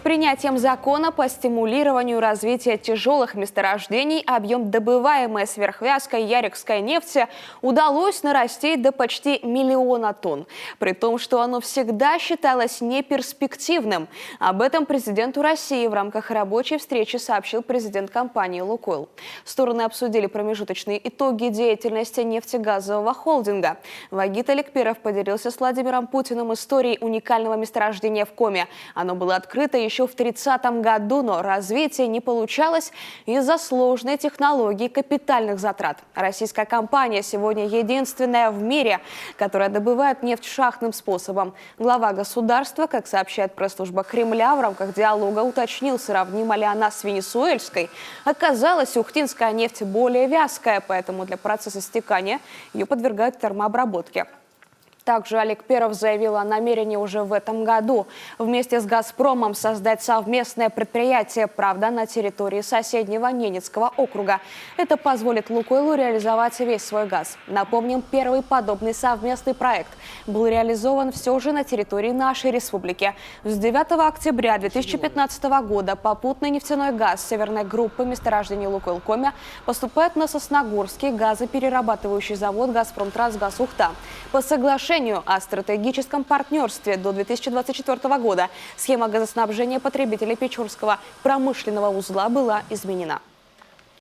принятием закона по стимулированию развития тяжелых месторождений объем добываемой сверхвязкой ярикской нефти удалось нарастить до почти 1 миллиона тонн, при том, что оно всегда считалось неперспективным. Об этом президенту России в рамках рабочей встречи сообщил президент компании «Лукойл». Стороны обсудили промежуточные итоги деятельности нефтегазового холдинга. Вагит Аликперов поделился с Владимиром Путиным историей уникального месторождения в Коме. Оно было открыто еще в 30-м году, но развитие не получалось из-за сложной технологии капитальных затрат. Российская компания сегодня единственная в мире, которая добывает нефть шахтным способом. Глава государства, как сообщает пресс-служба Кремля, в рамках диалога уточнил, сравнима ли она с венесуэльской. Оказалось, ухтинская нефть более вязкая, поэтому для процесса стекания ее подвергают термообработке. Также Аликперов заявил о намерении уже в этом году вместе с «Газпромом» создать совместное предприятие, правда, на территории соседнего Ненецкого округа. Это позволит «Лукойлу» реализовать весь свой газ. Напомним, первый подобный совместный проект был реализован все же на территории нашей республики. С 9 октября 2015 года попутный нефтяной газ северной группы месторождений «Лукойл Коми» поступает на Сосногорский газоперерабатывающий завод «Газпромтрансгаз Ухта». По соглашению о стратегическом партнерстве до 2024 года схема газоснабжения потребителей Печорского промышленного узла была изменена.